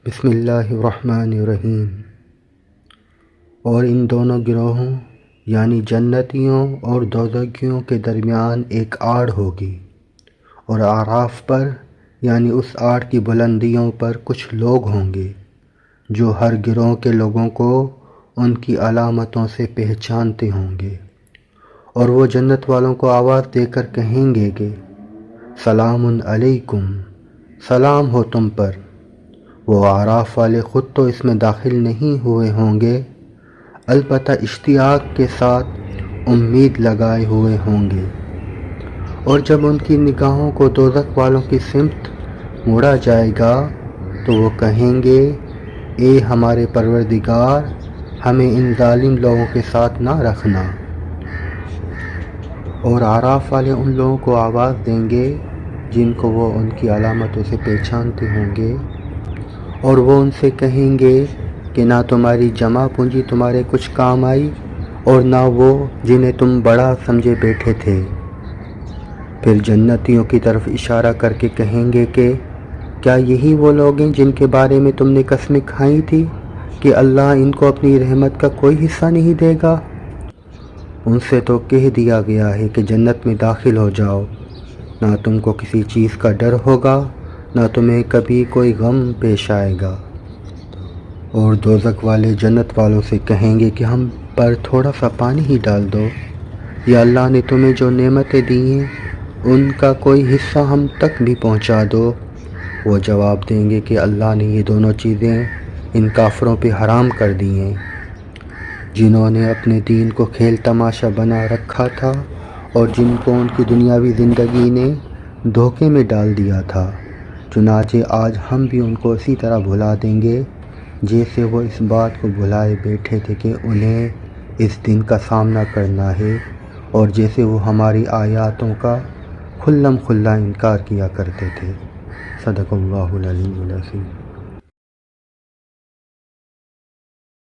بسم اللہ الرحمن الرحیم۔ اور ان دونوں گروہوں یعنی جنتیوں اور دوزخیوں کے درمیان ایک آڑ ہوگی، اور اعراف پر یعنی اس آڑ کی بلندیوں پر کچھ لوگ ہوں گے جو ہر گروہ کے لوگوں کو ان کی علامتوں سے پہچانتے ہوں گے، اور وہ جنت والوں کو آواز دے کر کہیں گے کہ سلام علیکم، سلام ہو تم پر۔ وہ اعراف والے خود تو اس میں داخل نہیں ہوئے ہوں گے، البتہ اشتیاق کے ساتھ امید لگائے ہوئے ہوں گے، اور جب ان کی نگاہوں کو دوزخ والوں کی سمت موڑا جائے گا تو وہ کہیں گے اے ہمارے پروردگار، ہمیں ان ظالم لوگوں کے ساتھ نہ رکھنا۔ اور اعراف والے ان لوگوں کو آواز دیں گے جن کو وہ ان کی علامتوں سے پہچانتے ہوں گے، اور وہ ان سے کہیں گے کہ نہ تمہاری جمع پونجی تمہارے کچھ کام آئی اور نہ وہ جنہیں تم بڑا سمجھے بیٹھے تھے۔ پھر جنتیوں کی طرف اشارہ کر کے کہیں گے کہ کیا یہی وہ لوگ ہیں جن کے بارے میں تم نے قسمیں کھائی تھی کہ اللہ ان کو اپنی رحمت کا کوئی حصہ نہیں دے گا؟ ان سے تو کہہ دیا گیا ہے کہ جنت میں داخل ہو جاؤ، نہ تم کو کسی چیز کا ڈر ہوگا، نہ تمہیں کبھی کوئی غم پیش آئے گا۔ اور دوزخ والے جنت والوں سے کہیں گے کہ ہم پر تھوڑا سا پانی ہی ڈال دو، یا اللہ نے تمہیں جو نعمتیں دی ہیں ان کا کوئی حصہ ہم تک بھی پہنچا دو۔ وہ جواب دیں گے کہ اللہ نے یہ دونوں چیزیں ان کافروں پہ حرام کر دی ہیں جنہوں نے اپنے دین کو کھیل تماشا بنا رکھا تھا، اور جن کو ان کی دنیاوی زندگی نے دھوکے میں ڈال دیا تھا۔ چنانچہ آج ہم بھی ان کو اسی طرح بھلا دیں گے جیسے وہ اس بات کو بھلائے بیٹھے تھے کہ انہیں اس دن کا سامنا کرنا ہے، اور جیسے وہ ہماری آیاتوں کا کھلم کھلا انکار کیا کرتے تھے۔ صدق اللہ العلی العظیم۔